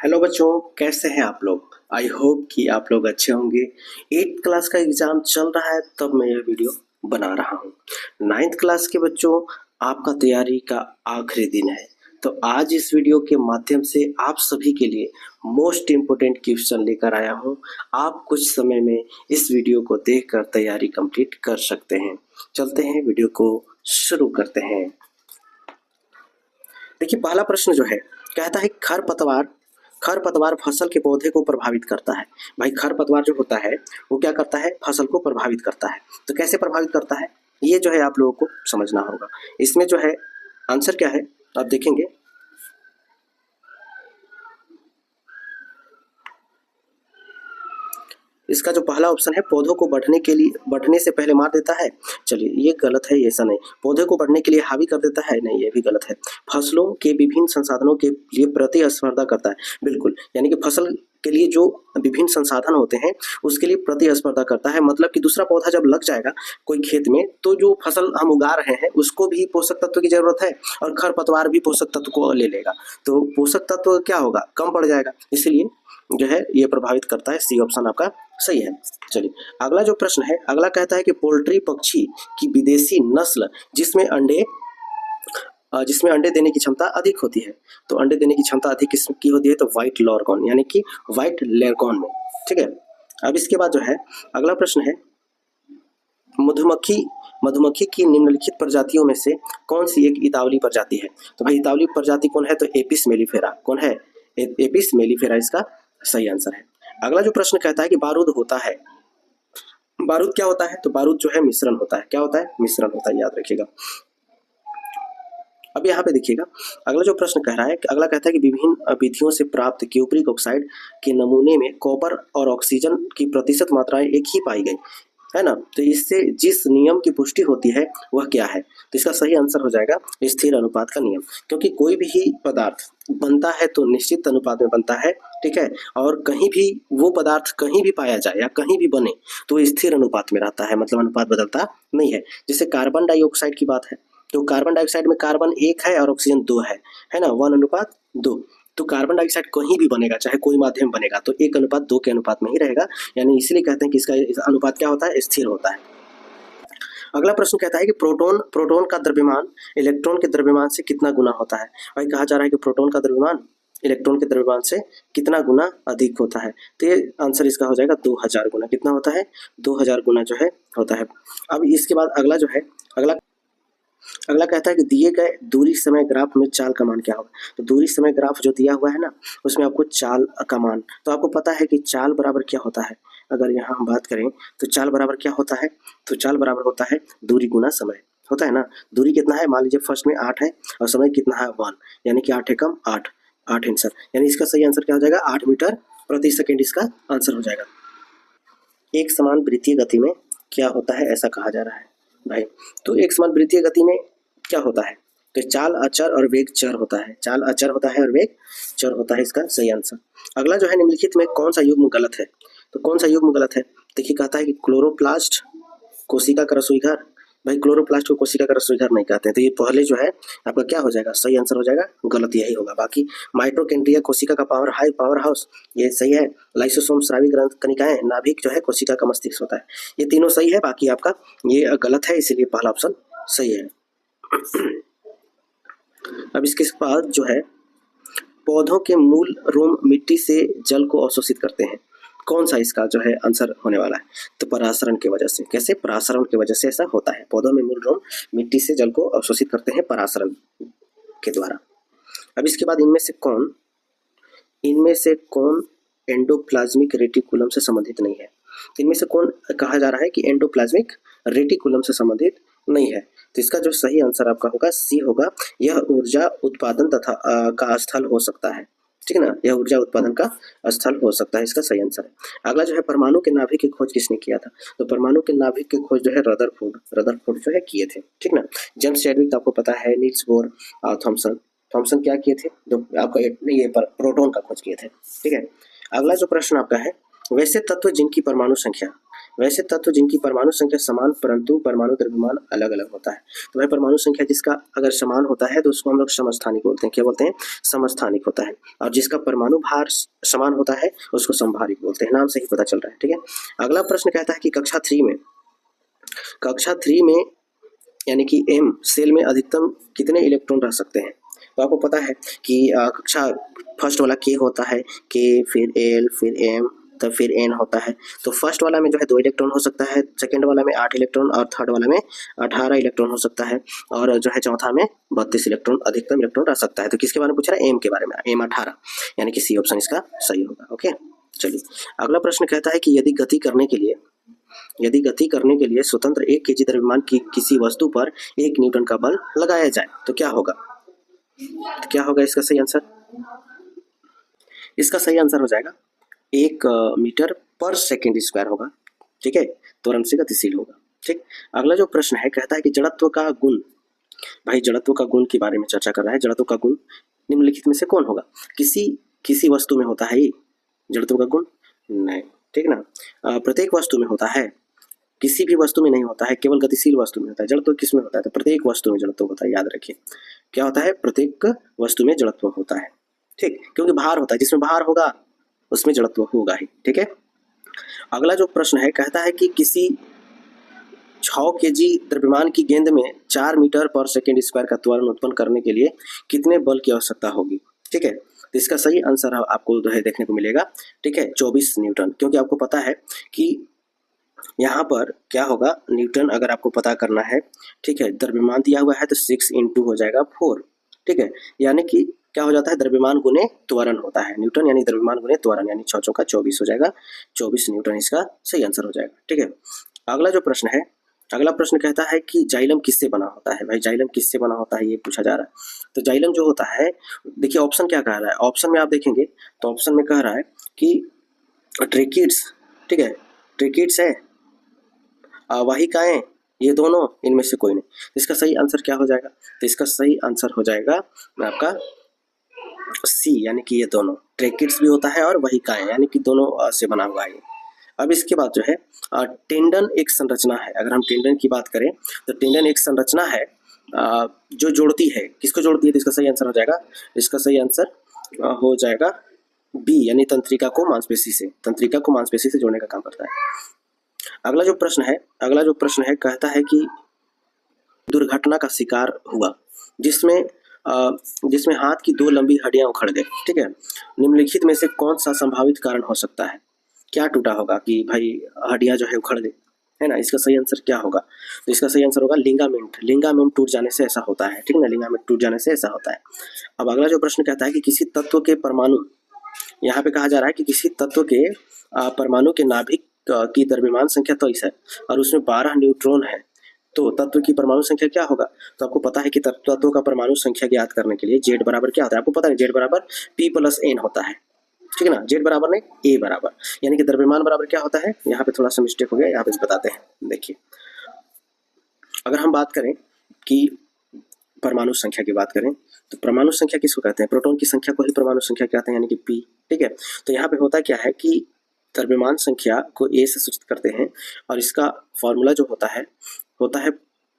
Hello बच्चों, कैसे हैं आप लोग। आई होप कि आप लोग अच्छे होंगे। 8th क्लास का एग्ज़ाम चल रहा है तब मैं ये वीडियो बना रहा हूँ। 9th क्लास के बच्चों, आपका तैयारी का आखिरी दिन है, तो आज इस वीडियो के माध्यम से आप सभी के लिए मोस्ट इम्पोर्टेंट क्वेश्चन लेकर आया हूँ। आप कुछ समय में इस वीडियो को देखकर तैयारी कंप्लीट कर सकते हैं। चलते हैं, वीडियो को शुरू करते हैं। देखिए, पहला प्रश्न जो है कहता है खरपतवार फसल के पौधे को प्रभावित करता है। भाई, खरपतवार जो होता है वो क्या करता है, फसल को प्रभावित करता है। तो कैसे प्रभावित करता है, ये जो है आप लोगों को समझना होगा। इसमें जो है आंसर क्या है आप देखेंगे। इसका जो पहला ऑप्शन है, पौधों को बढ़ने से पहले मार देता है। चलिए, ये गलत है, ऐसा नहीं। पौधे को बढ़ने के लिए हावी कर देता है, नहीं, ये भी गलत है। फसलों के विभिन्न संसाधनों के लिए प्रतिस्पर्धा करता है, बिल्कुल। यानी कि फसल के लिए जो विभिन्न संसाधन होते हैं उसके लिए प्रतिस्पर्धा करता है। मतलब कि दूसरा पौधा जब लग जाएगा कोई खेत में, तो जो फसल हम उगा रहे हैं उसको भी पोषक तत्व की जरूरत है और खरपतवार भी पोषक तत्व को ले लेगा, तो पोषक तत्व क्या होगा, कम पड़ जाएगा। इसलिए जो है ये प्रभावित करता है। सी ऑप्शन आपका सही है। चलिए, अगला जो प्रश्न है, अगला कहता है कि पोल्ट्री पक्षी की विदेशी नस्ल जिसमें अंडे देने की क्षमता अधिक होती है। तो अंडे देने की क्षमता अधिक किसकी होती है, तो व्हाइट लॉरकॉन, यानी कि व्हाइट लेरकॉन में। ठीक है। अब इसके बाद जो है अगला प्रश्न है, मधुमक्खी की निम्नलिखित प्रजातियों में से कौन सी एक इतावली प्रजाति है। तो भाई, इतावली प्रजाति कौन है, तो एपिस मेलिफेरा। कौन है, एपिस मेलिफेरा इसका सही आंसर है। अगला जो प्रश्न कहता है कि बारूद होता है, बारूद क्या होता है, तो बारूद जो है मिश्रण होता है। क्या होता है, मिश्रण होता है, याद रखिएगा। अब यहाँ पे देखिएगा, अगला जो प्रश्न कह रहा है, अगला कहता है कि विभिन्न विधियों से प्राप्त क्यूप्रिक ऑक्साइड के नमूने में कॉपर और ऑक्सीजन की प्रतिशत मात्राएं एक ही पाई गई है ना। तो इससे जिस नियम की पुष्टि होती है वह क्या है, तो इसका सही आंसर हो जाएगा स्थिर अनुपात का नियम। क्योंकि कोई भी पदार्थ बनता है तो निश्चित अनुपात में बनता है, ठीक है। और कहीं भी वो पदार्थ कहीं भी पाया जाए या कहीं भी बने तो स्थिर अनुपात में रहता है, मतलब अनुपात बदलता नहीं है। जैसे कार्बन डाइऑक्साइड की बात है, तो कार्बन डाइऑक्साइड में कार्बन 1 है और ऑक्सीजन 2 है ना, 1:2। तो कार्बन डाइऑक्साइड कहीं भी बनेगा, चाहे कोई माध्यम बनेगा, तो 1:2 के अनुपात में ही रहेगा। यानी इसलिए कहते हैं कि इसका अनुपात क्या होता है, स्थिर होता है। अगला प्रश्न कहता है कि प्रोटॉन का द्रव्यमान इलेक्ट्रॉन के द्रव्यमान से कितना गुना होता है। भाई, कहा जा रहा है कि प्रोटॉन का द्रव्यमान इलेक्ट्रॉन के द्रव्यमान से कितना गुना अधिक होता है। तो ये आंसर इसका हो जाएगा 2000 गुना। कितना होता है, 2000 गुना जो है होता है। अब इसके बाद अगला जो है, अगला कहता है कि दिए गए दूरी समय ग्राफ में चाल का मान क्या होगा। तो दूरी समय ग्राफ जो दिया हुआ है ना, उसमें आपको चाल का मान, तो आपको पता है कि चाल बराबर क्या होता है। अगर यहाँ हम बात करें तो चाल बराबर क्या होता है, तो चाल बराबर होता है दूरी गुना समय, होता है ना। दूरी कितना है, मान लीजिए फर्स्ट में 8 है और समय कितना है 1, यानी कि 8 एकम 8 आंसर। यानी इसका सही आंसर क्या हो जाएगा, 8 मीटर प्रति सेकेंड इसका आंसर हो जाएगा। एक समान वृत्तीय गति में क्या होता है, ऐसा कहा जा रहा है भाई। तो एक समान वृत्तीय गति में क्या होता है, तो चाल अचर और वेग चर होता है। चाल अचर होता है और वेग चर होता है, इसका सही आंसर। अगला जो है, निम्नलिखित में कौन सा युग्म गलत है। तो कौन सा युग्म गलत है, देखिए कहता है कि क्लोरोप्लास्ट कोशिका का रसोई घर। भाई, क्लोरोप्लास्ट को कोशिका का रसोई घर नहीं कहते हैं, तो ये पहले जो है आपका क्या हो जाएगा, सही आंसर हो जाएगा, गलत यही होगा। बाकी माइटोकॉन्ड्रिया कोशिका का पावर हाउस, ये सही है। लाइसोसोम स्रावी ग्रंथ कनिकाएं, नाभिक जो है कोशिका का मस्तिष्क होता है। ये तीनों सही है, बाकी आपका ये गलत है, इसीलिए पहला ऑप्शन सही है। अब इसके बाद जो है, पौधों के मूल रोम मिट्टी से जल को अवशोषित करते हैं। कौन सा इसका जो है आंसर होने वाला है, तो परासरण की वजह से। कैसे, परासरण की वजह से ऐसा होता है। पौधों में मूल रोम मिट्टी से जल को अवशोषित करते हैं परासरण के द्वारा। अब इसके बाद इनमें से कौन एंडोप्लाज्मिक रेटिकुलम से संबंधित नहीं है। इनमें से कौन कहा जा रहा है कि एंडोप्लाज्मिक रेटिकुलम से संबंधित नहीं है, तो इसका जो सही आंसर आपका होगा सी होगा। यह ऊर्जा उत्पादन तथा का स्थल हो सकता है, ठीक है ना, यह ऊर्जा उत्पादन का स्थल हो सकता है, इसका सही आंसर है। अगला जो है, परमाणु के नाभिक की खोज किसने किया था। तो परमाणु के नाभिक की खोज जो है रदरफोर्ड जो है किए थे, ठीक ना। जेम्स चैडविक आपको पता है, नील्स बोर, थॉमसन क्या किए थे, तो आपका ये प्रोटॉन का खोज किए थे, ठीक है। अगला जो प्रश्न आपका है, वैसे तत्व जिनकी परमाणु संख्या वैसे तत्व जिनकी परमाणु संख्या समान परंतु परमाणु द्रव्यमान अलग अलग होता है। तो भाई परमाणु संख्या जिसका अगर समान होता है तो उसको हम लोग समस्थानिक बोलते हैं। क्या बोलते हैं? समस्थानिक होता है। और जिसका परमाणु भार समान होता है उसको समभारिक बोलते हैं। नाम से ही पता चल रहा है, ठीक है। अगला प्रश्न कहता है कि कक्षा 3 में यानी कि एम सेल में अधिकतम कितने इलेक्ट्रॉन रह सकते हैं? तो आपको पता है कि कक्षा फर्स्ट वाला के होता है, के फिर एल फिर एम तब फिर एन होता है। तो फर्स्ट वाला में जो है 2 इलेक्ट्रॉन हो सकता है, सेकंड वाला में 8 इलेक्ट्रॉन और थर्ड वाला में 18 इलेक्ट्रॉन हो सकता है, और जो है चौथा में 32 इलेक्ट्रॉन अधिकतम इलेक्ट्रॉन रह सकता है। तो किसके बारे में पूछ रहा है? एम के बारे में, एम 18, यानी कि सी ऑप्शन इसका सही होगा। ओके, चलिए अगला प्रश्न कहता है कि यदि गति करने के लिए स्वतंत्र 1 केजी द्रव्यमान की किसी वस्तु पर 1 न्यूटन का बल लगाया जाए तो क्या होगा? इसका सही आंसर? इसका सही आंसर हो जाएगा 1 मीटर पर सेकेंड स्क्वायर होगा, ठीक है। त्वरण से गतिशील होगा, ठीक। अगला जो प्रश्न है कहता है कि जड़त्व का गुण, भाई जड़त्व का गुण के बारे में चर्चा कर रहा है। जड़त्व का गुण निम्नलिखित में से कौन होगा? किसी वस्तु में होता है ये जड़त्व का गुण? नहीं, ठीक ना। प्रत्येक वस्तु में होता है, किसी भी वस्तु में नहीं होता है, केवल गतिशील वस्तु में होता है। जड़त्व किस में होता है? तो प्रत्येक वस्तु में जड़त्व होता है, याद रखिए। क्या होता है? प्रत्येक वस्तु में जड़त्व होता है, ठीक, क्योंकि भार होता है, जिसमें भार होगा उसमें जड़त्व होगा ही, ठीक है। अगला जो प्रश्न है कहता है कि किसी 6 केजी द्रव्यमान की गेंद में 4 मीटर पर सेकेंड स्क्वायर का त्वरण उत्पन्न करने के लिए कितने बल की आवश्यकता होगी? ठीक है, तो इसका सही आंसर आपको जो है देखने को मिलेगा, ठीक है, 24 न्यूटन। क्योंकि आपको पता है कि यहाँ पर क्या होगा, न्यूटन अगर आपको पता करना है, ठीक है, द्रव्यमान दिया हुआ है तो 6 × हो जाएगा 4, ठीक है, यानी कि क्या हो जाता है? द्रव्यमान गुने त्वरण होता है, न्यूटन यानी द्रव्यमान गुने त्वरण, यानी 6 चौका 24 हो जाएगा, 24 न्यूटन इसका सही आंसर हो जाएगा, ठीक है। अगला प्रश्न कहता है कि जाइलम किससे बना होता है? भाई जाइलम किससे बना होता है ये पूछा जा रहा है। तो जाइलम जो होता है, देखिए ऑप्शन क्या कह रहा है, ऑप्शन में आप देखेंगे तो ऑप्शन में कह रहा है कि ट्रेकिड्स, ठीक है, ट्रेकिड्स है, वाहिकाएं, ये दोनों, इनमें से कोई नहीं। इसका सही आंसर क्या हो जाएगा? तो इसका सही आंसर हो जाएगा आपका सी, यानी कि ये दोनों, ट्रेकिड्स भी होता है और वाहिकाएं, यानी कि दोनों से बना हुआ है। अब इसके बाद जो है टेंडन एक संरचना है। अगर हम टेंडन की बात करें तो टेंडन एक संरचना है जो जोड़ती है, किसको जोड़ती है? तो इसका सही आंसर हो जाएगा, इसका सही आंसर हो जाएगा बी, यानी तंत्रिका को मांसपेशी से जोड़ने का काम करता है। अगला जो प्रश्न है कहता है कि दुर्घटना का शिकार हुआ जिसमें हाथ की 2 लंबी हड्डियां उखड़ गई, ठीक है, निम्नलिखित में से कौन सा संभावित कारण हो सकता है? क्या टूटा होगा कि भाई हड्डियां जो है उखड़ गई, है ना। इसका सही आंसर क्या होगा? तो इसका सही आंसर होगा लिंगामेंट टूट जाने से ऐसा होता है, ठीक है ना, लिंगामेंट टूट जाने से ऐसा होता है। अब अगला जो प्रश्न कहता है कि किसी तत्व के परमाणु, यहाँ पे कहा जा रहा है कि किसी तत्व के परमाणु के नाभिक की द्रव्यमान संख्या 23 है और उसमें 12 न्यूट्रॉन है, तो तत्व की परमाणु संख्या क्या होगा? तो आपको पता है कि तत्वों का परमाणु संख्या ज्ञात करने के लिए Z बराबर क्या होता है? आपको पता है Z बराबर P + N होता है, ठीक है ना, Z बराबर नहीं A बराबर, यानी कि द्रव्यमान बराबर क्या होता है? यहाँ पे थोड़ा सा मिस्टेक हो गया, यहाँ पे बताते हैं। देखिए अगर हम बात करें कि परमाणु संख्या की बात करें तो परमाणु संख्या किसको कहते हैं? प्रोटॉन की संख्या को ही परमाणु संख्या कहते हैं, यानी कि P, ठीक है। तो यहाँ पे होता क्या है कि द्रव्यमान संख्या को A से सूचित करते हैं और इसका फॉर्मूला जो होता है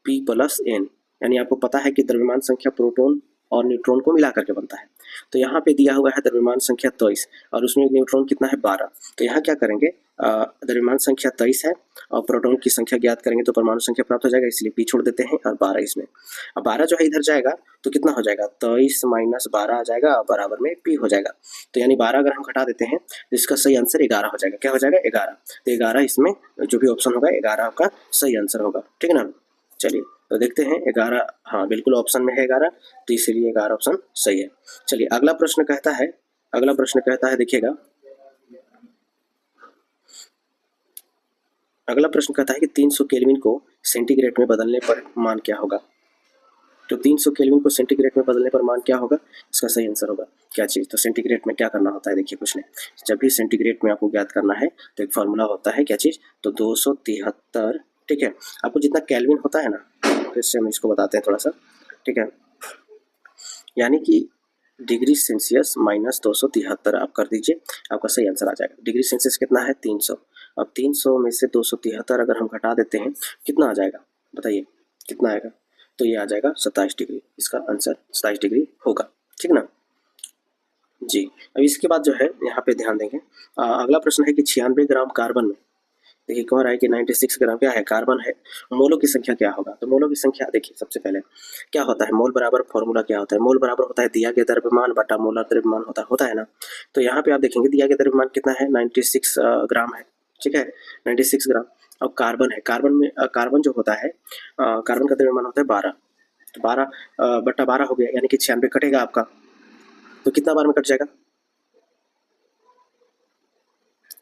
P + N, यानी आपको पता है कि द्रव्यमान संख्या प्रोटॉन और न्यूट्रॉन को मिला करके बनता है। तो यहाँ पे दिया हुआ है द्रव्यमान संख्या 23 और उसमें न्यूट्रॉन कितना है? 12। तो यहाँ क्या करेंगे, द्रव्यमान संख्या 23 है और प्रोटॉन की संख्या ज्ञात करेंगे तो परमाणु संख्या प्राप्त हो जाएगा, इसलिए P छोड़ देते हैं और 12 इसमें। अब 12 जो है इधर जाएगा तो कितना हो जाएगा? 23 - 12 आ जाएगा और बराबर में P हो जाएगा। तो यानी 12 अगर हम घटा देते हैं तो इसका सही आंसर 11 हो जाएगा। क्या हो जाएगा? 11। तो 11 इसमें जो भी ऑप्शन होगा 11 आपका सही आंसर होगा, ठीक है ना। चलिए तो देखते हैं 11, हाँ बिल्कुल ऑप्शन में है 11, तो इसीलिए 11 ऑप्शन सही है। चलिए अगला प्रश्न कहता है देखिएगा, अगला प्रश्न कहता है कि 300 केल्विन को सेंटीग्रेड में बदलने पर मान क्या होगा? तो 300 केल्विन को सेंटीग्रेड में बदलने पर मान क्या होगा? इसका सही आंसर होगा क्या चीज़? तो सेंटीग्रेड में क्या करना होता है? देखिए कुछ नहीं, जब भी सेंटीग्रेड में आपको ज्ञात करना है तो एक फार्मूला होता है, क्या चीज़? तो 273, ठीक है। आपको जितना केल्विन होता है ना, फिर से हम इसको बताते हैं थोड़ा सा, ठीक है, यानी कि डिग्री सेल्सियस -273 आप कर दीजिए, आपका सही आंसर आ जाएगा। डिग्री सेल्सियस कितना है? 300, अब 300 में से 273 अगर हम घटा देते हैं कितना आ जाएगा, बताइए कितना आएगा? तो ये आ जाएगा 27 डिग्री, इसका आंसर 27 डिग्री होगा, ठीक ना जी। अब इसके बाद जो है यहाँ पे ध्यान देंगे, अगला प्रश्न है कि 96 ग्राम कार्बन में, देखिए कह रहा है कि 96 ग्राम क्या है, कार्बन है, मोलों की संख्या क्या होगा? तो मोलों की संख्या देखिए सबसे पहले क्या होता है, मोल बराबर फॉर्मूला क्या होता है, मोल बराबर होता है दिया गया द्रव्यमान बटा मोलर द्रव्यमान होता है ना। तो यहाँ पे आप देखेंगे दिया गया द्रव्यमान कितना है, 96 ग्राम है, ठीक है 96 ग्राम। और कार्बन है, कार्बन में कार्बन जो होता है कार्बन का द्रव्यमान होता है 12, तो 12 बटा 12 हो गया, यानी कि 96 कटेगा आपका, तो कितना बार में कट जाएगा,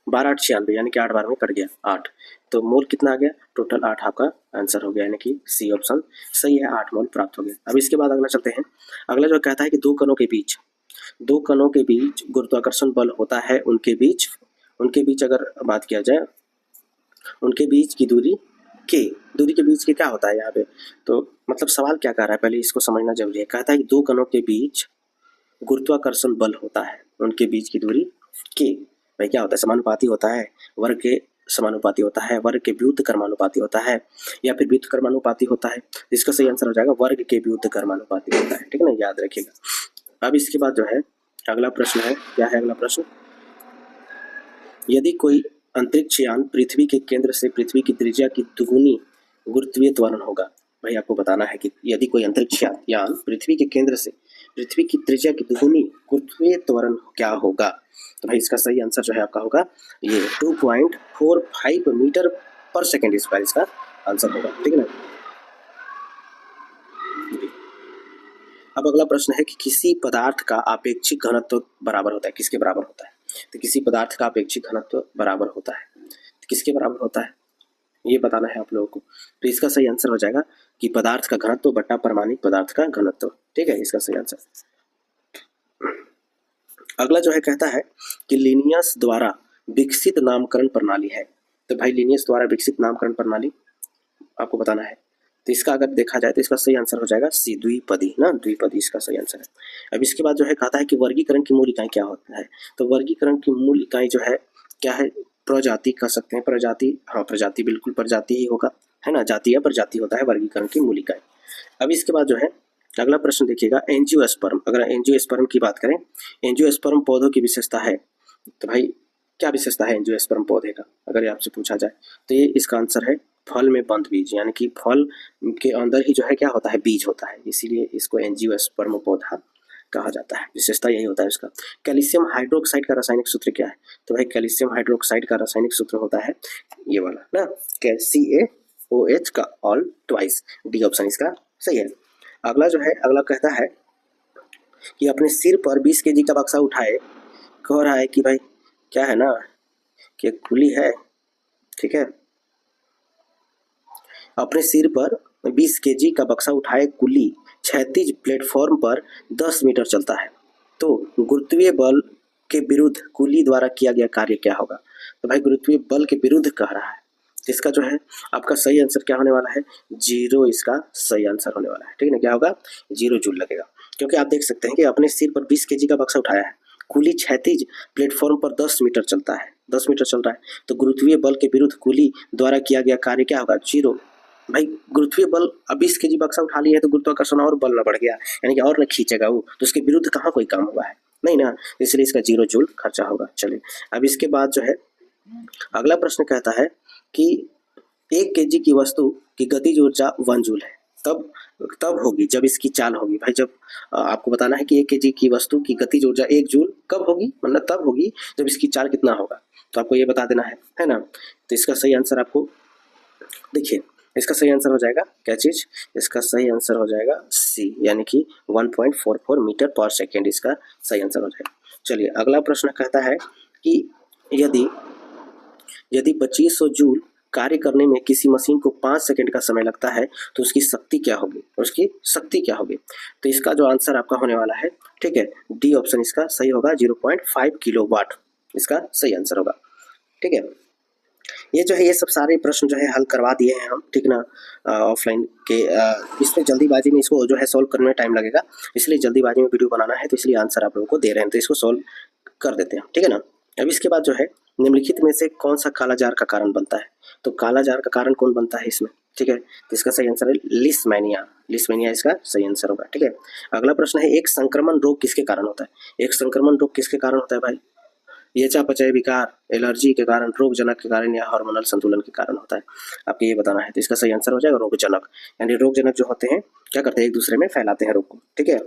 12 8 96, यानी कि 8 बार में कट गया 8, तो मोल कितना आ गया, टोटल 8 आपका आंसर हो गया, यानी कि सी ऑप्शन सही है, 8 मोल प्राप्त हो गया। अब इसके बाद अगला चलते हैं, अगला जो कहता है कि दो कणों के बीच गुरुत्वाकर्षण बल होता है, उनके बीच अगर बात किया जाए, उनके बीच की दूरी के बीच के क्या होता है यहाँ पे, तो मतलब सवाल क्या कर रहा है पहले इसको समझना जरूरी है। कहता है कि दो कणों के बीच गुरुत्वाकर्षण बल होता है, उनके बीच की दूरी के, भाई क्या होता है, समानुपाती होता है, वर्ग के समानुपाती होता है, वर्ग के व्युत्क्रमानुपाती कर्मानुपाती होता है, या फिर व्युत्क्रमानुपाती होता है। इसका सही आंसर हो जाएगा वर्ग के व्युत्क्रमानुपाती होता है, ठीक है ना, याद रखिएगा। अब इसके बाद जो है अगला प्रश्न है, क्या है अगला प्रश्न, यदि कोई अंतरिक्ष यान पृथ्वी के केंद्र से पृथ्वी की त्रिज्या की दुगुनी गुरुत्वीय त्वरण होगा, भाई आपको बताना है कि यदि कोई अंतरिक्ष यान पृथ्वी के केंद्र से पृथ्वी की त्रिज्या की दुगुनी गुरुत्वीय त्वरण क्या होगा, तो भाई इसका सही आंसर जो है आपका होगा ये 2.45 मीटर पर सेकेंड स्क्वायर, इसका आंसर होगा, ठीक है ना। अब अगला प्रश्न है कि किसी पदार्थ का आपेक्षिक घनत्व बराबर होता है, किसके बराबर होता है, तो किसी पदार्थ का आपेक्षिक घनत्व बराबर होता है, तो किसके बराबर होता है ये बताना है आप लोगों को। तो इसका सही आंसर हो जाएगा कि पदार्थ का घनत्व बटा परमाणिक पदार्थ का घनत्व, ठीक है, इसका सही आंसर। अगला जो है कहता है कि लिनियस द्वारा विकसित नामकरण प्रणाली है, तो भाई लिनियस द्वारा विकसित नामकरण प्रणाली आपको बताना है, तो इसका अगर देखा जाए तो इसका सही आंसर हो जाएगा सी, द्विपदी ना, द्विपदी इसका सही आंसर है। अब इसके बाद जो है कहता है कि वर्गीकरण की मूल इकाई क्या होता है, तो वर्गीकरण की मूल इकाई जो है क्या है, प्रजाति कह सकते हैं, प्रजाति, हाँ प्रजाति, बिल्कुल प्रजाति ही होगा, है ना, जाति या प्रजाति होता है वर्गीकरण की मूल इकाई। अब इसके बाद जो है अगला प्रश्न देखिएगा, एंजियोस्पर्म, अगर एंजियोस्पर्म की बात करें, एंजियोस्पर्म पौधों की विशेषता है, तो भाई क्या विशेषता है एंजियोस्पर्म पौधे का, अगर आपसे पूछा जाए तो ये इसका आंसर है फल में बंद बीज, यानी कि फल के अंदर ही जो है क्या होता है, बीज होता है, इसीलिए इसको एंजियोस्पर्म पौधा कहा जाता है, विशेषता यही होता है इसका। कैल्शियम हाइड्रोक्साइड का रासायनिक सूत्र क्या है, तो भाई कैल्शियम हाइड्रोक्साइड का रासायनिक सूत्र होता है ये वाला ना, CaOH का ऑल ट्वाइस, डी ऑप्शन इसका सही है। अगला जो है अगला कहता है कि अपने सिर पर 20 kg का बक्सा उठाए, कह रहा है कि भाई क्या है ना कि खुली है, ठीक है, अपने सिर पर 20 kg का बक्सा उठाए कुली क्षैतिज प्लेटफॉर्म पर 10 मीटर चलता है, तो गुरुत्वीय बल के विरुद्ध कुली द्वारा किया गया कार्य क्या होगा, तो भाई गुरुत्वीय बल के विरुद्ध कह रहा है, इसका जो है आपका सही आंसर क्या होने वाला है, 0 इसका सही आंसर होने वाला है, ठीक है ना, क्या होगा 0 जूल लगेगा, क्योंकि आप देख सकते हैं कि अपने सिर पर 20 kg का बक्सा उठाया है, कुली क्षैतिज प्लेटफॉर्म पर 10 मीटर चलता है, 10 मीटर चल रहा है, तो गुरुत्वीय बल के विरुद्ध कुली द्वारा किया गया कार्य क्या होगा, 0। भाई गुरुत्वीय बल अब 20 kg बक्सा उठा लिया है तो गुरुत्वाकर्षण और बल न बढ़ गया, यानी कि और न खींचेगा वो, तो उसके विरुद्ध कहाँ कोई काम हुआ है, नहीं ना, इसलिए इसका 0 जूल खर्चा होगा। चलिए अब इसके बाद जो है अगला प्रश्न कहता है कि 1 kg की वस्तु की गतिज ऊर्जा 1 जूल है, तब होगी जब इसकी चाल होगी, भाई जब आपको बताना है कि 1 kg की वस्तु की गतिज ऊर्जा 1 जूल कब होगी, मतलब तब होगी जब इसकी चाल कितना होगा, तो आपको ये बता देना है ना। तो इसका सही आंसर आपको देखिए, इसका सही आंसर हो जाएगा क्या चीज, इसका सही आंसर हो जाएगा सी, यानी कि 1.44 मीटर पर सेकेंड इसका सही आंसर हो जाएगा। चलिए अगला प्रश्न कहता है कि यदि 2500 जूल कार्य करने में किसी मशीन को 5 सेकंड का समय लगता है तो उसकी शक्ति क्या होगी, तो इसका जो आंसर आपका होने वाला है, ठीक है, डी ऑप्शन इसका सही होगा, 0.5 किलोवाट इसका सही आंसर होगा, ठीक है। ये जो है ये सब सारे प्रश्न जो है हल करवा दिए हैं हम, ठीक ना, ऑफलाइन के, इसमें जल्दीबाजी में इसको जो है सॉल्व करने में टाइम लगेगा, इसलिए जल्दीबाजी में वीडियो बनाना है, तो इसलिए आंसर आप लोगों को दे रहे हैं, तो इसको सॉल्व कर देते हैं, ठीक है ना। अब इसके बाद जो है निम्नलिखित में से कौन सा कालाजार का कारण बनता है? तो कालाजार का कारण कौन बनता है इसमें? ठीक है, तो इसका सही आंसर है लिस्मेनिया। लिस्मेनिया इसका सही आंसर होगा। ठीक है, अगला प्रश्न है एक संक्रमण रोग किसके कारण होता है? एक संक्रमण रोग किसके कारण होता है भाई? ये चयापचय विकार, एलर्जी के कारण, रोगजनक के कारण या हार्मोनल संतुलन के कारण होता है। आपको ये बताना है, तो इसका सही आंसर हो जाएगा रोगजनक। यानी रोगजनक जो होते हैं क्या करते हैं, एक दूसरे में फैलाते हैं रोग को। ठीक है,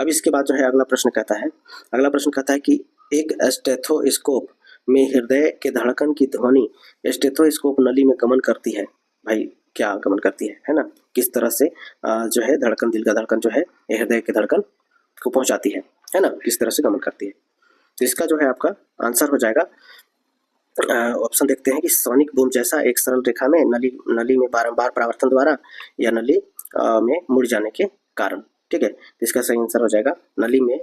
अब इसके बाद जो है अगला प्रश्न कहता है कि एक स्टेथोस्कोप में हृदय के धड़कन की ध्वनि स्टेथोस्कोप नली में गमन करती है। भाई क्या गमन करती है ना? किस तरह से जो है धड़कन, दिल का धड़कन जो है हृदय के धड़कन को पहुंचाती है ना? किस तरह से गमन करती है? तो इसका जो है आपका आंसर हो जाएगा, ऑप्शन देखते हैं कि सोनिक बूम जैसा एक सरल रेखा में नली में बारंबार परावर्तन द्वारा या नली में मुड़ जाने के कारण। ठीक है, तो इसका सही आंसर हो जाएगा नली में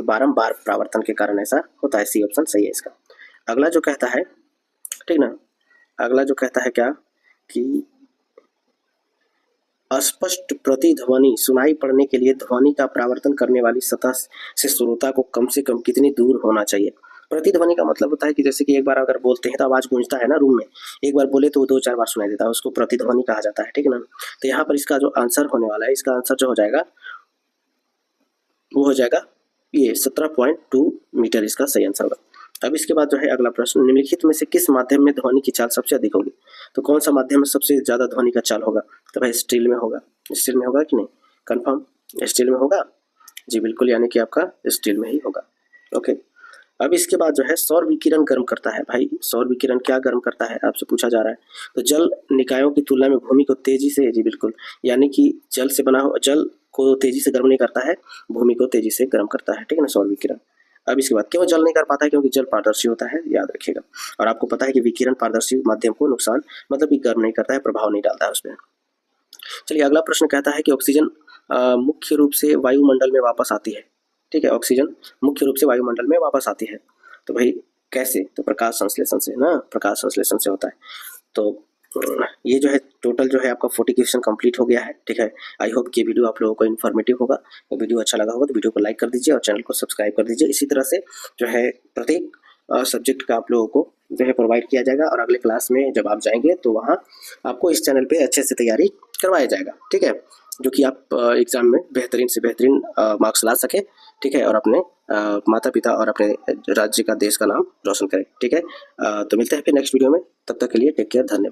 बारंबार परावर्तन के कारण ऐसा होता है। सी ऑप्शन सही है इसका। अगला जो कहता है, ठीक ना, अगला जो कहता है क्या कि अस्पष्ट प्रतिध्वनि सुनाई पड़ने के लिए ध्वनि का परावर्तन करने वाली सतह से श्रोता को कम से कम कितनी दूर होना चाहिए? प्रतिध्वनि का मतलब होता है कि जैसे कि एक बार अगर बोलते हैं तो आवाज गूंजता है ना रूम में, एक बार बोले तो 2-4 बार सुनाई देता है, उसको प्रतिध्वनि कहा जाता है। ठीक है ना, तो यहाँ पर इसका जो आंसर होने वाला है, इसका आंसर जो हो जाएगा वो हो जाएगा ये 17.2 मीटर इसका सही आंसर होगा। अब इसके बाद जो है अगला प्रश्न, निम्नलिखित में से किस माध्यम में ध्वनि की चाल सबसे अधिक होगी? तो कौन सा माध्यम में सबसे ज्यादा ध्वनि का चाल होगा? तो भाई स्टील में होगा। स्टील में होगा कि नहीं? कंफर्म स्टील में होगा? जी बिल्कुल, यानी कि आपका स्टील में ही होगा। ओके, अब इसके बाद जो है सौर विकिरण गर्म करता है। भाई सौर विकिरण क्या गर्म करता है आपसे पूछा जा रहा है। तो जल निकायों की तुलना में भूमि को तेजी से, जी बिल्कुल, यानी कि जल से बना हो, जल को तेजी से गर्म नहीं करता है, भूमि को तेजी से गर्म करता है। ठीक है ना, सौर विकिरण। अब इसके बाद क्यों जल नहीं कर पाता है? क्योंकि जल पारदर्शी होता है, याद रखिएगा। और आपको पता है कि विकिरण पारदर्शी माध्यम को नुकसान मतलब कि गर्म नहीं करता है, प्रभाव नहीं डालता है उसमें। चलिए अगला प्रश्न कहता है कि ऑक्सीजन मुख्य रूप से वायुमंडल में वापस आती है। ठीक है, ऑक्सीजन मुख्य रूप से वायुमंडल में वापस आती है। तो भाई कैसे? तो प्रकाश संश्लेषण से ना, प्रकाश संश्लेषण से होता है। तो ये जो है टोटल जो है आपका 40 क्वेश्चन कंप्लीट हो गया है। ठीक है, आई होप कि वीडियो आप लोगों को इन्फॉर्मेटिव होगा। तो वीडियो अच्छा लगा होगा तो वीडियो को लाइक कर दीजिए और चैनल को सब्सक्राइब कर दीजिए। इसी तरह से जो है प्रत्येक सब्जेक्ट का आप लोगों को जो है प्रोवाइड किया जाएगा और अगले क्लास में जब आप जाएंगे तो वहाँ आपको इस चैनल पे अच्छे से तैयारी करवाया जाएगा। ठीक है, जो कि आप एग्जाम में बेहतरीन से बेहतरीन मार्क्स ला सके। ठीक है, और अपने माता पिता और अपने राज्य का, देश का नाम रोशन करें। ठीक है, तो मिलते हैं फिर नेक्स्ट वीडियो में, तब तक के लिए टेक केयर, धन्यवाद।